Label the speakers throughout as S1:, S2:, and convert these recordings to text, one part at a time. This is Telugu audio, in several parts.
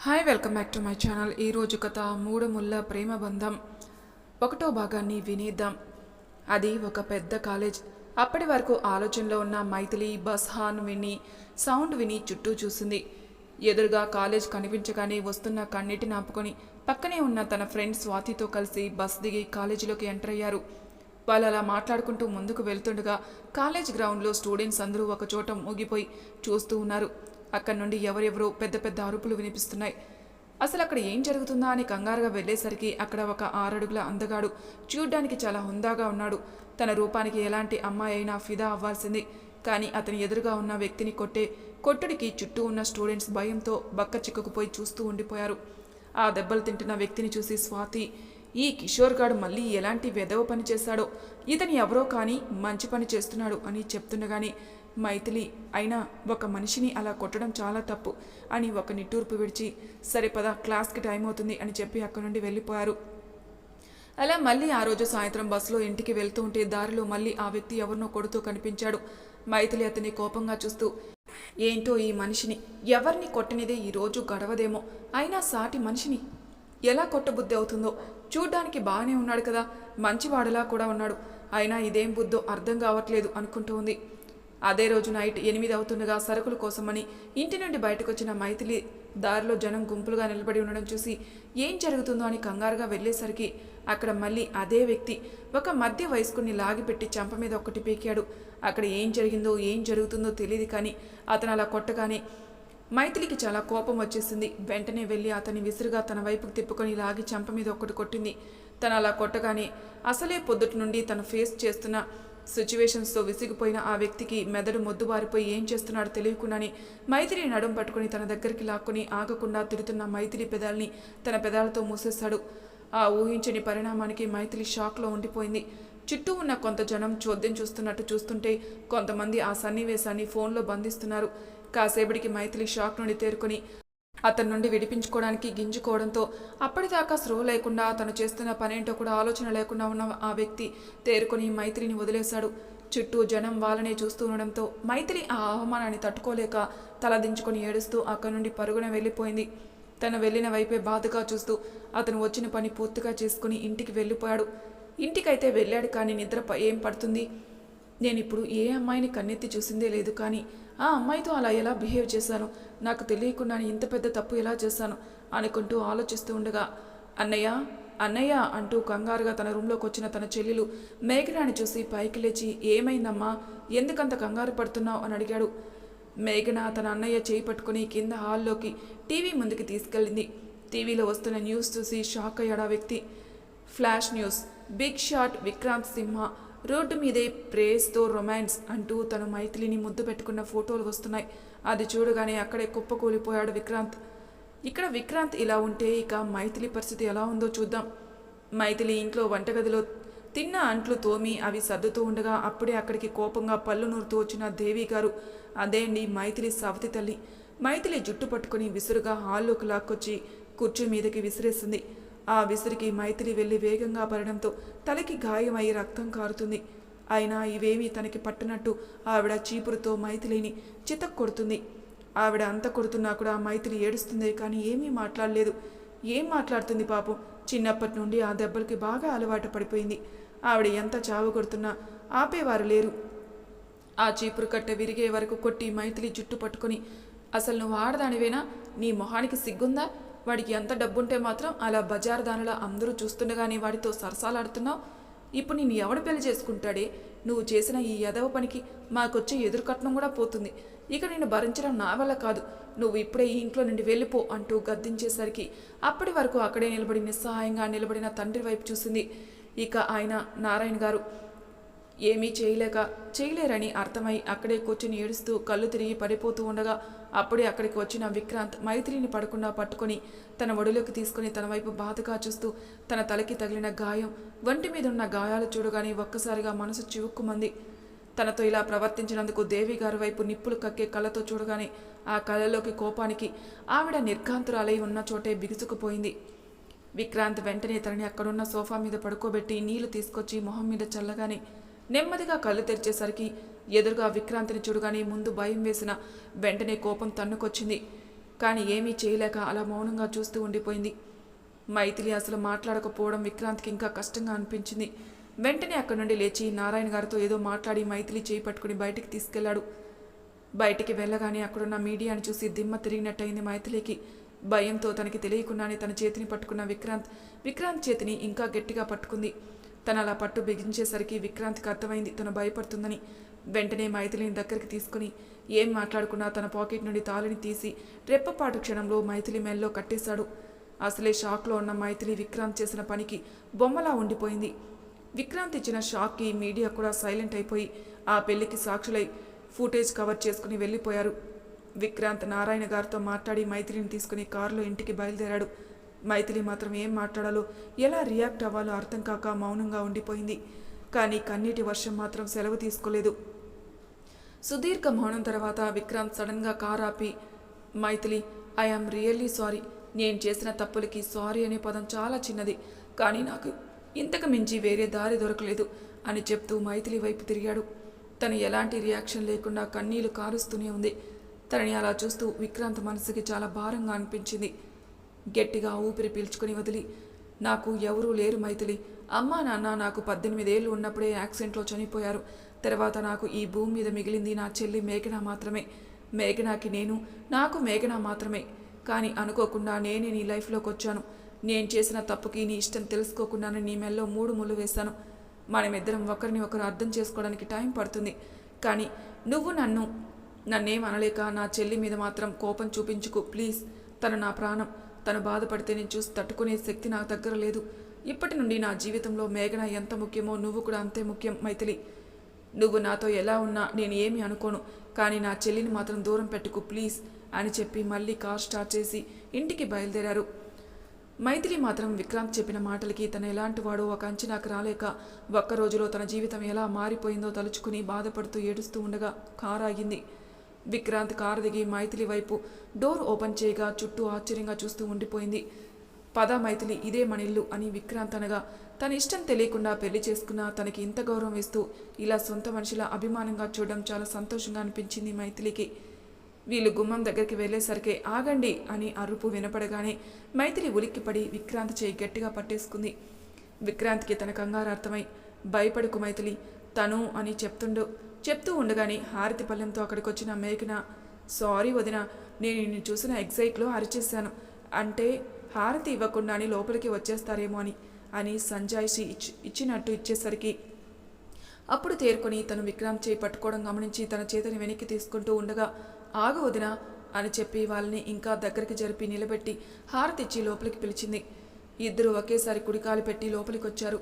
S1: Hi welcome back to my channel. ఈరోజు కథ మూడు ముళ్ళ ప్రేమ బంధం ఒకటో భాగాన్ని వినేద్దాం. అది ఒక పెద్ద కాలేజ్. అప్పటి వరకు ఆలోచనలో ఉన్న మైథిలి బస్ హార్న్ విని సౌండ్ విని చుట్టూ చూసింది. ఎదురుగా కాలేజ్ కనిపించగానే వస్తున్న కన్నిటిని ఆపుకొని పక్కనే ఉన్న తన ఫ్రెండ్ స్వాతితో కలిసి బస్ దిగి కాలేజీలోకి ఎంటర్ అయ్యారు. వాళ్ళు అలా మాట్లాడుకుంటూ ముందుకు వెళ్తుండగా కాలేజ్ గ్రౌండ్లో స్టూడెంట్స్ అందరూ ఒక చోట ఊగిపోయి చూస్తూ ఉన్నారు. అక్కడి నుండి ఎవరెవరో పెద్ద పెద్ద అరుపులు వినిపిస్తున్నాయి. అసలు అక్కడ ఏం జరుగుతుందా అని కంగారుగా వెళ్ళేసరికి అక్కడ ఒక 6 అడుగుల అందగాడు చూడ్డానికి చాలా హుందాగా ఉన్నాడు. తన రూపానికి ఎలాంటి అమ్మాయి అయినా ఫిదా అవ్వాల్సింది. కానీ అతని ఎదురుగా ఉన్న వ్యక్తిని కొట్టుడికి చుట్టూ ఉన్న స్టూడెంట్స్ భయంతో బక్క చిక్కుకుపోయి చూస్తూ ఉండిపోయారు. ఆ దెబ్బలు తింటున్న వ్యక్తిని చూసి స్వాతి, ఈ కిషోర్ గాడు మళ్ళీ ఎలాంటి వెధవ పని చేశాడో, ఇతని ఎవరో కానీ మంచి పని చేస్తున్నాడు అని చెప్తుండగానే మైథిలి, అయినా ఒక మనిషిని అలా కొట్టడం చాలా తప్పు అని ఒక నిట్టూర్పు విడిచి, సరే పద క్లాస్కి టైం అవుతుంది అని చెప్పి అక్కడి నుండి వెళ్ళిపోయారు. అలా మళ్ళీ ఆ రోజు సాయంత్రం బస్సులో ఇంటికి వెళ్తూ ఉంటే దారిలో మళ్ళీ ఆ వ్యక్తి ఎవరినో కొడుతూ కనిపించాడు. మైథిలి అతన్ని కోపంగా చూస్తూ, ఏంటో ఈ మనిషిని, ఎవరిని కొట్టనిదే ఈరోజు గడవదేమో, అయినా సాటి మనిషిని ఎలా కొట్టబుద్ధి అవుతుందో, చూడ్డానికి బాగానే ఉన్నాడు కదా, మంచివాడులా కూడా ఉన్నాడు, అయినా ఇదేం బుద్ధో అర్థం కావట్లేదు అనుకుంటూ ఉంది. అదే రోజు నైట్ 8 అవుతుండగా సరుకుల కోసమని ఇంటి నుండి బయటకు వచ్చిన మైథిలి దారిలో జనం గుంపులుగా నిలబడి ఉండడం చూసి ఏం జరుగుతుందో అని కంగారుగా వెళ్ళేసరికి అక్కడ మళ్ళీ అదే వ్యక్తి ఒక మధ్య వయస్కుని లాగిపెట్టి చెంప మీద ఒక్కటి పీకాడు. అక్కడ ఏం జరిగిందో ఏం జరుగుతుందో తెలియదు, కానీ అతను అలా కొట్టగానే మైథిలికి చాలా కోపం వచ్చేసింది. వెంటనే వెళ్ళి అతని విసురుగా తన వైపుకు తిప్పుకొని లాగి చెంప మీద ఒక్కటి కొట్టింది. తను అలా కొట్టగానే అసలే పొద్దుటి నుండి తను ఫేస్ చేస్తున్న సిచ్యువేషన్స్తో విసిగిపోయిన ఆ వ్యక్తికి మెదడు మొద్దుబారిపోయి ఏం చేస్తున్నాడో తెలియకుండానే మైథిలి నడుం పట్టుకుని తన దగ్గరికి లాక్కుని ఆగకుండా తిడుతున్న మైథిలి పెదాల్ని తన పెదాలతో మూసేశాడు. ఆ ఊహించని పరిణామానికి మైథిలి షాక్లో ఉండిపోయింది. చుట్టూ ఉన్న కొంత జనం చోద్యం చూస్తున్నట్టు చూస్తుంటే కొంతమంది ఆ సన్నివేశాన్ని ఫోన్లో బంధిస్తున్నారు. కాసేపటికి మైథిలి షాక్ నుండి తేరుకొని అతని నుండి విడిపించుకోవడానికి గింజుకోవడంతో అప్పటిదాకా స్రో లేకుండా తను చేస్తున్న పనేంటో కూడా ఆలోచన లేకుండా ఉన్న ఆ వ్యక్తి తేరుకొని మైథిలిని వదిలేశాడు. చుట్టూ జనం వాళ్ళనే చూస్తూ ఉండడంతో మైథిలి ఆ అవమానాన్ని తట్టుకోలేక తలదించుకొని ఏడుస్తూ అక్కడి నుండి పరుగున వెళ్ళిపోయింది. తను వెళ్ళిన వైపే బాధగా చూస్తూ అతను వచ్చిన పని పూర్తిగా చేసుకుని ఇంటికి వెళ్ళిపోయాడు. ఇంటికైతే వెళ్ళాడు, కానీ నిద్ర ఏం పడుతుంది. నేను ఇప్పుడు ఏ అమ్మాయిని కన్నెత్తి చూసిందే లేదు, కానీ ఆ అమ్మాయితో అలా ఎలా బిహేవ్ చేశాను, నాకు తెలియకుండా ఇంత పెద్ద తప్పు ఎలా చేశాను అనుకుంటూ ఆలోచిస్తూ ఉండగా అన్నయ్య అన్నయ్య అంటూ కంగారుగా తన రూమ్లోకి వచ్చిన తన చెల్లెలు మేఘనాని చూసి పైకి లేచి, ఏమైందమ్మా, ఎందుకంత కంగారు పడుతున్నావు అని అడిగాడు. మేఘన తన అన్నయ్య చేయి పట్టుకుని కింద హాల్లోకి టీవీ ముందుకి తీసుకెళ్ళింది. టీవీలో వస్తున్న న్యూస్ చూసి షాక్ అయ్యాడు ఆ వ్యక్తి. Flash news, big shot Vikrant Simha road మీదే ప్రేస్తో రొమాన్స్ అంటూ తను మైథిలిని ముద్దు పెట్టుకున్న ఫోటోలు వస్తున్నాయి. అది చూడగానే అక్కడే కుప్పకూలిపోయాడు విక్రాంత్. ఇక్కడ విక్రాంత్ ఇలా ఉంటే ఇక మైథిలి పరిస్థితి ఎలా ఉందో చూద్దాం. మైథిలి ఇంట్లో వంటగదిలో తిన్న అంట్లు తోమి అవి సర్దుతూ ఉండగా అప్పుడే అక్కడికి కోపంగా పళ్ళు నూరుతూ వచ్చిన దేవి గారు, అదే అండి మైథిలి సవతి తల్లి. మైథిలి జుట్టు పట్టుకుని విసురుగా హాల్లోకి లాక్కొచ్చి కుర్చీ మీదకి విసిరేసింది. ఆ విసిరికి మైథిలి వెళ్ళి వేగంగా పడడంతో తలకి గాయమై రక్తం కారుతుంది. అయినా ఇవేమీ తనకి పట్టినట్టు ఆవిడ చీపురుతో మైథిలిని చితక్ కొడుతుంది. ఆవిడ అంత కొడుతున్నా కూడా మైథిలి ఏడుస్తుందే కానీ ఏమీ మాట్లాడలేదు. ఏం మాట్లాడుతుంది పాపం, చిన్నప్పటి నుండి ఆ దెబ్బలకి బాగా అలవాటు పడిపోయింది. ఆవిడ ఎంత చావు కొడుతున్నా ఆపేవారు లేరు. ఆ చీపురు కట్ట విరిగే వరకు కొట్టి మైథిలి జుట్టు పట్టుకొని, అసలు నువ్వు ఆడదానివేనా, నీ మొహానికి సిగ్గుందా, వాడికి ఎంత డబ్బుంటే మాత్రం అలా బజార్ దానిలా అందరూ చూస్తుండగానే వాడితో సరసాలాడుతున్నావు, ఇప్పుడు నిన్ను ఎవడు పెళ్లి చేసుకుంటాడే, నువ్వు చేసిన ఈ యదవ పనికి మాకొచ్చే ఎదురుకట్నం కూడా పోతుంది, ఇక నిన్ను భరించడం నా వల్ల కాదు, నువ్వు ఇప్పుడే ఈ ఇంట్లో నుండి వెళ్ళిపో అంటూ గద్దించేసరికి అప్పటి వరకు అక్కడే నిలబడి నిస్సహాయంగా నిలబడిన తండ్రి వైపు చూసింది. ఇక ఆయన నారాయణ గారు ఏమీ చేయలేరని అర్థమై అక్కడే కూర్చుని ఏడుస్తూ కళ్ళు తిరిగి పడిపోతూ ఉండగా అప్పుడే అక్కడికి వచ్చిన విక్రాంత్ మైథిలిని పడకుండా పట్టుకొని తన ఒడిలోకి తీసుకుని తన వైపు బాధగా చూస్తూ తన తలకి తగిలిన గాయం, వంటి మీద ఉన్న గాయాలు చూడగానే ఒక్కసారిగా మనసు చివుక్కుమంది. తనతో ఇలా ప్రవర్తించినందుకు దేవి గారి వైపు నిప్పులు కక్కే కళ్ళతో చూడగానే ఆ కళ్ళలోకి కోపానికి ఆవిడ నిర్ఘాంతురాలై ఉన్న చోటే బిగుసుకుపోయింది. విక్రాంత్ వెంటనే తనని అక్కడున్న సోఫా మీద పడుకోబెట్టి నీళ్లు తీసుకొచ్చి మొహం మీద చల్లగానే నెమ్మదిగా కళ్ళు తెరిచేసరికి ఎదురుగా విక్రాంతిని చూడగానే ముందు భయం వేసిన వెంటనే కోపం తన్నుకొచ్చింది. కానీ ఏమీ చేయలేక అలా మౌనంగా చూస్తూ ఉండిపోయింది. మైథిలి అసలు మాట్లాడకపోవడం విక్రాంత్కి ఇంకా కష్టంగా అనిపించింది. వెంటనే అక్కడి నుండి లేచి నారాయణ గారితో ఏదో మాట్లాడి మైథిలి చేయి పట్టుకుని బయటికి తీసుకెళ్లాడు. బయటికి వెళ్ళగానే అక్కడున్న మీడియాని చూసి దిమ్మ తిరిగినట్టయింది మైథిలికి. భయంతో తనకి తెలియకుండానే తన చేతిని పట్టుకున్న విక్రాంత్ చేతిని ఇంకా గట్టిగా పట్టుకుంది. తను అలా పట్టు బిగించేసరికి విక్రాంత్కి అర్థమైంది తను భయపడుతుందని. వెంటనే మైథిలిని దగ్గరికి తీసుకుని ఏం మాట్లాడుకున్నా తన పాకెట్ నుండి తాళిని తీసి రెప్పపాటు క్షణంలో మైథిలి మెల్లో కట్టేశాడు. అసలే షాక్లో ఉన్న మైథిలి విక్రాంత్ చేసిన పనికి బొమ్మలా ఉండిపోయింది. విక్రాంత్ ఇచ్చిన షాక్కి మీడియా కూడా సైలెంట్ అయిపోయి ఆ పెళ్లికి సాక్షులై ఫుటేజ్ కవర్ చేసుకుని వెళ్ళిపోయారు. విక్రాంత్ నారాయణ గారితో మాట్లాడి మైథిలిని తీసుకుని కారులో ఇంటికి బయలుదేరాడు. మైథిలి మాత్రం ఏం మాట్లాడాలో ఎలా రియాక్ట్ అవ్వాలో అర్థం కాక మౌనంగా ఉండిపోయింది. కానీ కన్నీటి వర్షం మాత్రం సెలవు తీసుకోలేదు. సుదీర్ఘ మౌనం తర్వాత విక్రాంత్ సడన్గా కారు ఆపి, Maithili, I am really sorry. నేను చేసిన తప్పులకి సారీ అనే పదం చాలా చిన్నది, కానీ నాకు ఇంతకు మించి వేరే దారి దొరకలేదు అని చెప్తూ మైథిలి వైపు తిరిగాడు. తను ఎలాంటి రియాక్షన్ లేకుండా కన్నీళ్లు కారుస్తూనే ఉంది. తనని అలా చూస్తూ విక్రాంత్ మనసుకి చాలా భారంగా అనిపించింది. గట్టిగా ఊపిరి పీల్చుకుని వదిలి, నాకు ఎవరూ లేరు మైథిలి. అమ్మా నాన్న నాకు 18 ఏళ్ళు ఉన్నప్పుడే యాక్సిడెంట్లో చనిపోయారు. తర్వాత నాకు ఈ భూమి మీద మిగిలింది నా చెల్లి మేఘన మాత్రమే. మేఘనాకి నాకు మేఘన మాత్రమే. కానీ అనుకోకుండా నేనే నీ లైఫ్లోకి వచ్చాను. నేను చేసిన తప్పుకి నీ ఇష్టం తెలుసుకోకుండానే నీ మెల్లో 3 ముళ్ళు వేశాను. మనమిద్దరం ఒకరిని ఒకరు అర్థం చేసుకోవడానికి టైం పడుతుంది. కానీ నువ్వు నన్నేం అనలేక నా చెల్లి మీద మాత్రం కోపం చూపించుకు ప్లీజ్. తను నా ప్రాణం. తను బాధపడితే నేను చూసి తట్టుకునే శక్తి నా దగ్గర లేదు. ఇప్పటి నుండి నా జీవితంలో మేఘన ఎంత ముఖ్యమో నువ్వు కూడా అంతే ముఖ్యం మైథిలి. నువ్వు నాతో ఎలా ఉన్నా నేను ఏమీ అనుకోను, కానీ నా చెల్లిని మాత్రం దూరం పెట్టుకు ప్లీజ్ అని చెప్పి మళ్ళీ కార్ స్టార్ట్ చేసి ఇంటికి బయలుదేరారు. మైథిలి మాత్రం విక్రాంత్ చెప్పిన మాటలకి తను ఎలాంటి వాడో ఒక అంచనాకు రాలేక ఒక్కరోజులో తన జీవితం ఎలా మారిపోయిందో తలుచుకుని బాధపడుతూ ఏడుస్తూ ఉండగా కారు ఆగింది. విక్రాంత్ కారు దిగి మైథిలి వైపు డోర్ ఓపెన్ చేయగా చుట్టూ ఆశ్చర్యంగా చూస్తూ ఉండిపోయింది. పద మైథిలి, ఇదే మన ఇల్లు అని విక్రాంత్ అనగా తన ఇష్టం తెలియకుండా పెళ్లి చేసుకున్నా తనకి ఇంత గౌరవం ఇస్తూ ఇలా సొంత మనిషిలా అభిమానంగా చూడడం చాలా సంతోషంగా అనిపించింది మైథిలికి. వీళ్ళు గుమ్మం దగ్గరికి వెళ్లేసరికి ఆగండి అని అరుపు వినపడగానే మైథిలి ఉలిక్కిపడి విక్రాంత్ చేయి గట్టిగా పట్టేసుకుంది. విక్రాంత్కి తన కంగారు అర్థమై, భయపడుకు మైథిలి, తను అని చెప్తూ ఉండగానే హారతి పళ్ళెంతో అక్కడికి వచ్చిన మేఘన, సారీ వదిన, నేను నిన్ను చూసిన ఎగ్జైట్లో అరిచేశాను. అంటే హారతి ఇవ్వకుండానే లోపలికి వచ్చేస్తారేమో అని సంజాయిషి ఇచ్చినట్టు ఇచ్చేసరికి అప్పుడు తేరుకొని తను విక్రాంత్ చేయి పట్టుకోవడం గమనించి తన చేతిని వెనక్కి తీసుకుంటూ ఉండగా, ఆగు వదిన అని చెప్పి వాళ్ళని ఇంకా దగ్గరికి జరిపి నిలబెట్టి హారతిచ్చి లోపలికి పిలిచింది. ఇద్దరు ఒకేసారి కుడికాలు పెట్టి లోపలికి వచ్చారు.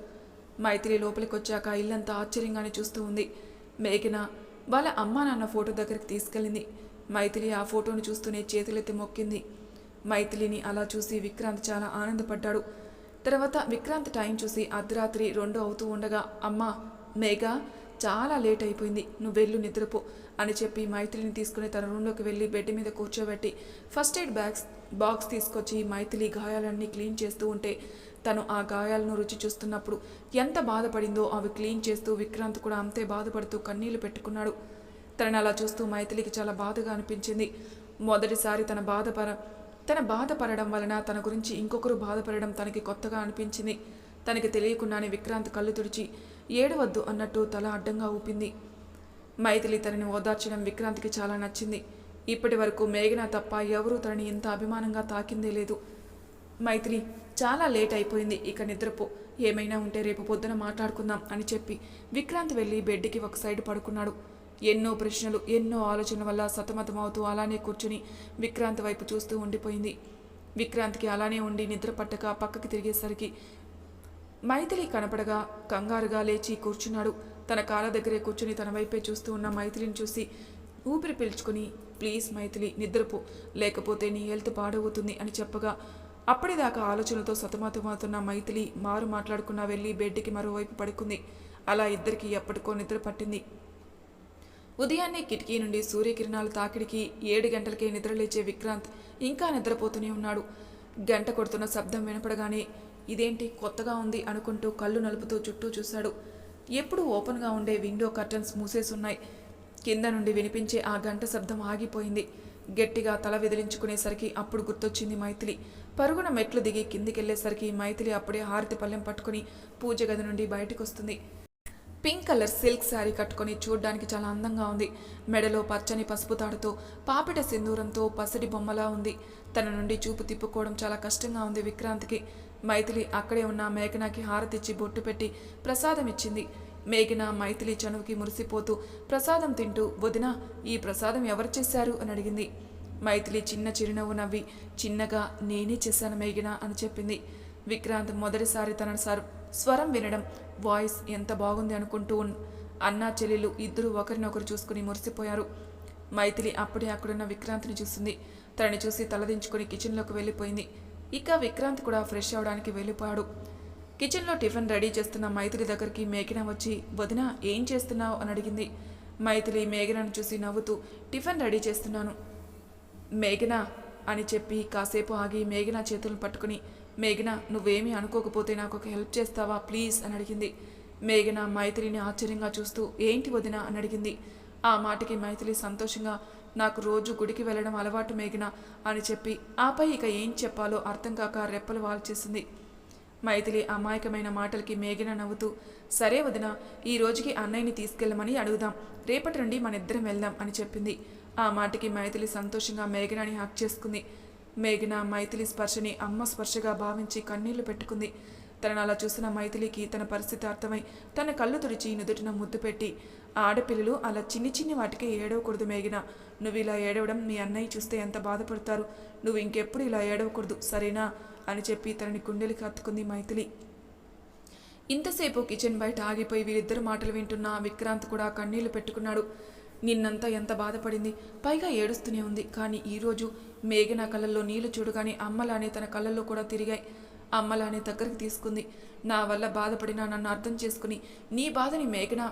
S1: మైథిలి లోపలికి వచ్చాక ఇల్లంతా ఆశ్చర్యంగానే చూస్తూ ఉంది. మేఘన వాళ్ళ అమ్మా నాన్న ఫోటో దగ్గరికి తీసుకెళ్ళింది. మైథిలి ఆ ఫోటోను చూస్తూనే చేతులెత్తి మొక్కింది. మైథిలిని అలా చూసి విక్రాంత్ చాలా ఆనందపడ్డాడు. తర్వాత విక్రాంత్ టైం చూసి అర్ధరాత్రి 2 అవుతూ ఉండగా, అమ్మా మేఘ, చాలా లేట్ అయిపోయింది, నువ్వు వెళ్ళు నిద్రపో అని చెప్పి మైథిలిని తీసుకుని తన రూమ్లోకి వెళ్ళి బెడ్ మీద కూర్చోబెట్టి ఫస్ట్ ఎయిడ్ బాక్స్ తీసుకొచ్చి మైథిలి గాయాలన్నీ క్లీన్ చేస్తూ ఉంటే తను ఆ గాయాలను రుచి చూస్తున్నప్పుడు ఎంత బాధపడిందో అవి క్లీన్ చేస్తూ విక్రాంత్ కూడా అంతే బాధపడుతూ కన్నీళ్లు పెట్టుకున్నాడు. తనని అలా చూస్తూ మైథిలికి చాలా బాధగా అనిపించింది. మొదటిసారి తన బాధపడడం వలన తన గురించి ఇంకొకరు బాధపడడం తనకి కొత్తగా అనిపించింది. తనకి తెలియకుండానే విక్రాంత్ కళ్ళు తుడిచి ఏడవద్దు అన్నట్టు తల అడ్డంగా ఊపింది. మైథిలి తనని ఓదార్చడం విక్రాంత్కి చాలా నచ్చింది. ఇప్పటి వరకు మేఘన తప్ప ఎవరూ తనని ఇంత అభిమానంగా తాకిందే లేదు. మైథిలి, చాలా లేట్ అయిపోయింది, ఇక నిద్రపో, ఏమైనా ఉంటే రేపు పొద్దున మాట్లాడుకుందాం అని చెప్పి విక్రాంత్ వెళ్ళి బెడ్కి ఒక సైడ్ పడుకున్నాడు. ఎన్నో ప్రశ్నలు, ఎన్నో ఆలోచనల వల్ల సతమతమవుతూ అలానే కూర్చుని విక్రాంత్ వైపు చూస్తూ ఉండిపోయింది. విక్రాంత్కి అలానే ఉండి నిద్ర పట్టక పక్కకి తిరిగేసరికి మైథిలి కనపడగా కంగారుగా లేచి కూర్చున్నాడు. తన కాళ్ళ దగ్గరే కూర్చుని తన వైపే చూస్తూ ఉన్న మైథిలిని చూసి ఊపిరి పీల్చుకుని, ప్లీజ్ మైథిలి నిద్రపో, లేకపోతే నీ హెల్త్ పాడవుతుంది అని చెప్పగా అప్పటిదాకా ఆలోచనలతో సతమతమవుతున్న మైథిలి మారు మాట్లాడుకున్నా వెళ్ళి బెడ్కి మరోవైపు పడుకుంది. అలా ఇద్దరికి ఎప్పటికో నిద్ర పట్టింది. ఉదయాన్నే కిటికీ నుండి సూర్యకిరణాలు తాకిడికి 7 గంటలకే నిద్రలేచే విక్రాంత్ ఇంకా నిద్రపోతూనే ఉన్నాడు. గంట కొడుతున్న శబ్దం వినపడగానే ఇదేంటి కొత్తగా ఉంది అనుకుంటూ కళ్ళు నలుపుతూ చుట్టూ చూశాడు. ఎప్పుడూ ఓపెన్గా ఉండే విండో కర్టన్స్ మూసేసున్నాయి. కింద నుండి వినిపించే ఆ గంట శబ్దం ఆగిపోయింది. గట్టిగా తల విదిలించుకునేసరికి అప్పుడు గుర్తొచ్చింది మైథిలి. పరుగున మెట్లు దిగి కిందికెళ్లేసరికి మైథిలి అప్పుడే హారతి పళ్ళెం పట్టుకుని పూజ గది నుండి బయటకు వస్తుంది. పింక్ కలర్ సిల్క్ శారీ కట్టుకొని చూడ్డానికి చాలా అందంగా ఉంది. మెడలో పచ్చని పసుపు తాడుతో పాపిట సింధూరంతో పసిడి బొమ్మలా ఉంది. తన నుండి చూపు తిప్పుకోవడం చాలా కష్టంగా ఉంది విక్రాంత్కి. మైథిలి అక్కడే ఉన్న మేఘనాకి హారతిచ్చి బొట్టు పెట్టి ప్రసాదం ఇచ్చింది. మేఘన మైథిలి చనువుకి మురిసిపోతూ ప్రసాదం తింటూ, వదినా ఈ ప్రసాదం ఎవరు చేశారు అని అడిగింది. మైథిలి చిన్న చిరునవ్వు నవ్వి చిన్నగా నేనే చేశాను మేఘన అని చెప్పింది. విక్రాంత్ మొదటిసారి తన స్వరం వినడం, వాయిస్ ఎంత బాగుంది అనుకుంటూ అన్నా చెల్లెలు ఇద్దరు ఒకరినొకరు చూసుకుని మురిసిపోయారు. మైథిలి అప్పుడే అక్కడున్న విక్రాంత్ని చూసింది. తనని చూసి తలదించుకుని కిచెన్లోకి వెళ్ళిపోయింది. ఇక విక్రాంత్ కూడా ఫ్రెష్ అవడానికి వెళ్ళిపోయాడు. కిచెన్లో టిఫిన్ రెడీ చేస్తున్న మైథిలి దగ్గరికి మేఘన వచ్చి, వదినా ఏం చేస్తున్నావు అని అడిగింది. మైథిలి మేఘనను చూసి నవ్వుతూ, టిఫిన్ రెడీ చేస్తున్నాను మేఘన అని చెప్పి కాసేపు ఆగి మేఘన చేతులను పట్టుకుని, మేఘన నువ్వేమీ అనుకోకపోతే నాకు ఒక హెల్ప్ చేస్తావా ప్లీజ్ అని అడిగింది. మేఘన మైథిలిని ఆశ్చర్యంగా చూస్తూ, ఏంటి వదినా అని అడిగింది. ఆ మాటకి మైథిలి సంతోషంగా, నాకు రోజు గుడికి వెళ్ళడం అలవాటు మేఘన అని చెప్పి ఆపై ఇక ఏం చెప్పాలో అర్థం కాక రెప్పలు వాల్చేసింది. మైథిలి అమాయకమైన మాటలకి మేఘన నవ్వుతూ, సరే వదిన ఈ రోజుకి అన్నయ్యని తీసుకెళ్ళమని అడుగుదాం, రేపటి నుండి మనిద్దరం వెళ్దాం అని చెప్పింది. ఆ మాటకి మైథిలి సంతోషంగా మేఘనాని హక్ చేసుకుంది. మేఘన మైథిలి స్పర్శని అమ్మ స్పర్శగా భావించి కన్నీళ్లు పెట్టుకుంది. తనను అలా చూసిన మైథిలికి తన పరిస్థితి అర్థమై తన కళ్ళు తుడిచి నుదుటిన ముద్దు పెట్టి, ఆడపిల్లలు అలా చిన్ని చిన్ని వాటికి ఏడవకూడదు మేఘన, నువ్వు ఇలా ఏడవడం మీ అన్నయ్య చూస్తే ఎంత బాధపడతారు, నువ్వు ఇంకెప్పుడు ఇలా ఏడవకూడదు సరేనా అని చెప్పి తనని గుండెలకి హత్తుకుంది మైథిలి. ఇంతసేపు కిచెన్ బయట ఆగిపోయి వీరిద్దరు మాటలు వింటున్న విక్రాంత్ కూడా కన్నీళ్లు పెట్టుకున్నాడు. నిన్నంతా ఎంత బాధపడింది, పైగా ఏడుస్తూనే ఉంది. కానీ ఈరోజు మేఘన కళ్ళల్లో నీళ్లు చూడగానే అమ్మలానే తన కళ్ళల్లో కూడా తిరిగాయి. అమ్మలానే దగ్గరికి తీసుకుంది. నా వల్ల బాధపడినా నన్ను అర్థం చేసుకుని నీ బాధని మేఘన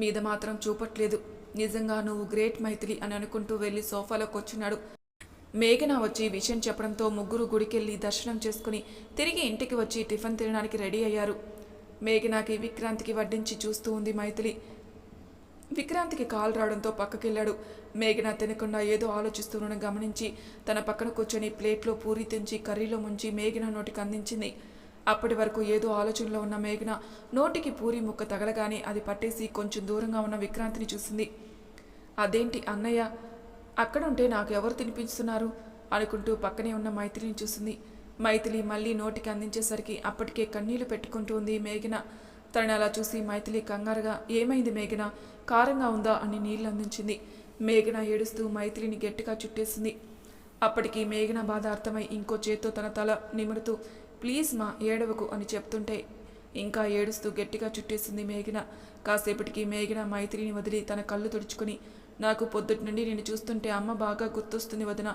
S1: మీద మాత్రం చూపట్లేదు. నిజంగా నువ్వు గ్రేట్ మైథిలి అని అనుకుంటూ వెళ్ళి సోఫాలో కూర్చున్నాడు. మేఘన వచ్చి విషయం చెప్పడంతో ముగ్గురు గుడికెళ్ళి దర్శనం చేసుకుని తిరిగి ఇంటికి వచ్చి టిఫిన్ తినడానికి రెడీ అయ్యారు. మేఘనాకి విక్రాంత్కి వడ్డించి చూస్తూ ఉంది మైథిలి. విక్రాంత్కి కాల్ రావడంతో పక్కకెళ్ళాడు. మేఘన తినకుండా ఏదో ఆలోచిస్తూనని గమనించి తన పక్కన కూర్చొని ప్లేట్లో పూరి తెంచి కర్రీలో ముంచి మేఘన నోటికి అందించింది. అప్పటి వరకు ఏదో ఆలోచనలో ఉన్న మేఘన నోటికి పూరి ముక్క తగలగానే అది పట్టేసి కొంచెం దూరంగా ఉన్న విక్రాంత్ని చూసింది. అదేంటి అన్నయ్య అక్కడుంటే నాకు ఎవరు తినిపిస్తున్నారు అనుకుంటూ పక్కనే ఉన్న మైథిలిని చూసింది. మైథిలి మళ్ళీ నోటికి అందించేసరికి అప్పటికే కన్నీళ్లు పెట్టుకుంటూ ఉంది మేఘన. తనని అలా చూసి మైథిలి కంగారుగా, ఏమైంది మేఘన, కారంగా ఉందా అని నీళ్లు అందించింది. మేఘన ఏడుస్తూ మైథిలిని గట్టిగా చుట్టేసింది. అప్పటికి మేఘన బాధ అర్థమై ఇంకో చేత్తో తన తల నిమురుతూ, ప్లీజ్ మా ఏడవకు అని చెప్తుంటే ఇంకా ఏడుస్తూ గట్టిగా చుట్టేసింది మేఘన. కాసేపటికి మేఘన మైథిలిని వదిలి తన కళ్ళు తుడుచుకుని, నాకు పొద్దుటి నుండి నేను చూస్తుంటే అమ్మ బాగా గుర్తొస్తుంది వదిన.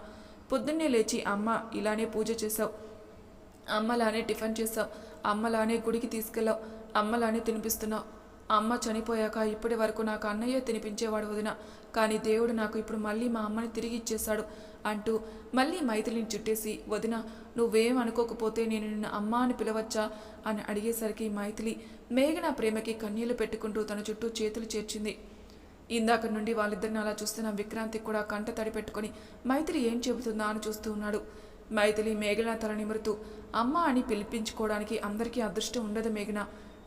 S1: పొద్దున్నే లేచి అమ్మ ఇలానే పూజ చేశావు, అమ్మలానే టిఫిన్ చేసావు, అమ్మలానే గుడికి తీసుకెళ్ళావు, అమ్మలానే తినిపిస్తున్నావు. అమ్మ చనిపోయాక ఇప్పటి వరకు నాకు అన్నయ్య తినిపించేవాడు వదిన, కానీ దేవుడు నాకు ఇప్పుడు మళ్ళీ మా అమ్మని తిరిగి ఇచ్చేశాడు అంటూ మళ్ళీ మైథిలిని చుట్టేసి, వదిన నువ్వేం అనుకోకపోతే నేను నిన్ను అమ్మ అని పిలవచ్చా అని అడిగేసరికి మైథిలి మేఘన ప్రేమకి కన్నీళ్లు పెట్టుకుంటూ తన చుట్టూ చేతులు చేర్చింది. ఇందాక నుండి వాళ్ళిద్దరిని అలా చూస్తున్న విక్రాంతికి కూడా కంట తడి పెట్టుకుని మైథిలి ఏం చెబుతుందా అని చూస్తూ ఉన్నాడు. మైథిలి మేఘన తల నిమురుతూ, అమ్మ అని పిలిపించుకోవడానికి అందరికీ అదృష్టం ఉండదు మేఘన,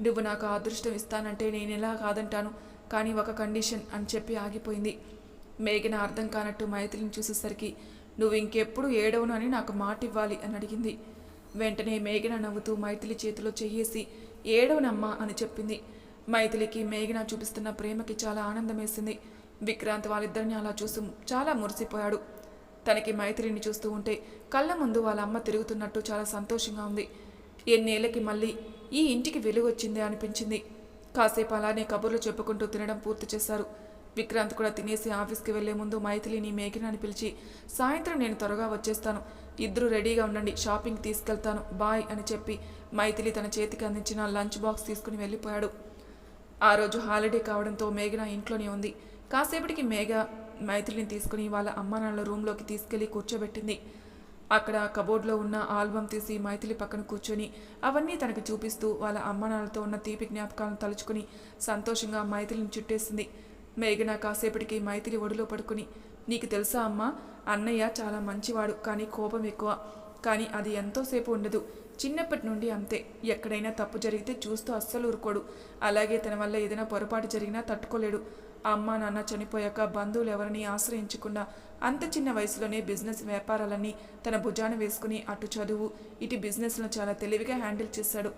S1: నువ్వు నాకు ఆ అదృష్టం ఇస్తానంటే నేను ఎలా కాదంటాను, కానీ ఒక కండిషన్ అని చెప్పి ఆగిపోయింది. మేఘన అర్థం కానట్టు మైథిలిని చూసేసరికి, నువ్వు ఇంకెప్పుడు ఏడవను అని నాకు మాట ఇవ్వాలి అని అడిగింది. వెంటనే మేఘన నవ్వుతూ మైథిలి చేతిలో చెయ్యేసి, ఏడవనమ్మా అని చెప్పింది. మైథిలికి మేఘన చూపిస్తున్న ప్రేమకి చాలా ఆనందం వేసింది. విక్రాంత్ వాళ్ళిద్దరిని అలా చూస్తూ చాలా మురిసిపోయాడు. తనకి మైథిలిని చూస్తూ ఉంటే కళ్ళ ముందు వాళ్ళ అమ్మ తిరుగుతున్నట్టు చాలా సంతోషంగా ఉంది. ఎన్నేళ్ళకి మళ్ళీ ఈ ఇంటికి వెలుగు వచ్చిందే అనిపించింది. కాసేపు అలానే కబుర్లు చెప్పుకుంటూ తినడం పూర్తి చేశారు. విక్రాంత్ కూడా తినేసి ఆఫీస్కి వెళ్లే ముందు మైథిలిని మేఘనాని పిలిచి, సాయంత్రం నేను త్వరగా వచ్చేస్తాను, ఇద్దరు రెడీగా ఉండండి, షాపింగ్ తీసుకెళ్తాను, బాయ్ అని చెప్పి మైథిలి తన చేతికి అందించిన లంచ్ బాక్స్ తీసుకుని వెళ్ళిపోయాడు. ఆ రోజు హాలిడే కావడంతో మేఘన ఇంట్లోనే ఉంది. కాసేపటికి మైథిలిని తీసుకుని వాళ్ళ అమ్మానాన్నల రూమ్లోకి తీసుకెళ్లి కూర్చోబెట్టింది. అక్కడ కబోర్డ్లో ఉన్న ఆల్బమ్ తీసి మైథిలి పక్కన కూర్చొని అవన్నీ తనకు చూపిస్తూ వాళ్ళ అమ్మానాన్నలతో ఉన్న తీపి జ్ఞాపకాలను తలుచుకుని సంతోషంగా మైథిలిని చుట్టేసింది. మేఘన కాసేపటికి మైథిలి ఒడిలో పడుకుని, నీకు తెలుసా అమ్మా, అన్నయ్య చాలా మంచివాడు, కానీ కోపం ఎక్కువ. కానీ అది ఎంతోసేపు ఉండదు. చిన్నప్పటి నుండి అంతే. ఎక్కడైనా తప్పు జరిగితే చూస్తూ అస్సలు ఊరుకోడు. అలాగే తన వల్ల ఏదైనా పొరపాటు జరిగినా తట్టుకోలేడు. అమ్మ నాన్న చనిపోయాక బంధువులు ఎవరిని ఆశ్రయించకుండా అంత చిన్న వయసులోనే బిజినెస్ వ్యాపారాలన్నీ తన భుజాన వేసుకుని అటు చదువు ఇటు బిజినెస్ను చాలా తెలివిగా హ్యాండిల్ చేశాడు.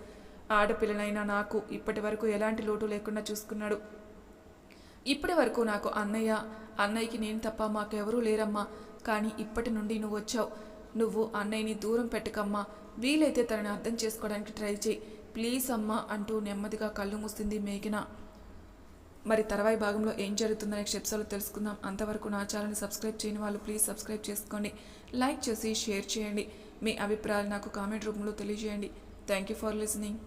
S1: ఆడపిల్లనైనా నాకు ఇప్పటి వరకు ఎలాంటి లోటు లేకుండా చూసుకున్నాడు. ఇప్పటి వరకు నాకు అన్నయ్యకి నేను తప్ప మాకెవరూ లేరమ్మా. కానీ ఇప్పటి నుండి నువ్వు వచ్చావు. నువ్వు అన్నయ్యని దూరం పెట్టకమ్మా. వీలైతే తనని అర్థం చేసుకోవడానికి ట్రై చేయి ప్లీజ్ అమ్మా అంటూ నెమ్మదిగా కళ్ళు మూసింది మేఘన. మరి తర్వాయి భాగంలో ఏం జరుగుతుందనే ఎపిసోడ్లో తెలుసుకుందాం. అంతవరకు నా ఛానల్ని సబ్స్క్రైబ్ చేయని వాళ్ళు ప్లీజ్ సబ్స్క్రైబ్ చేసుకోండి. లైక్ చేసి షేర్ చేయండి. మీ అభిప్రాయాలు నాకు కామెంట్ రూపంలో తెలియజేయండి. Thank you for listening.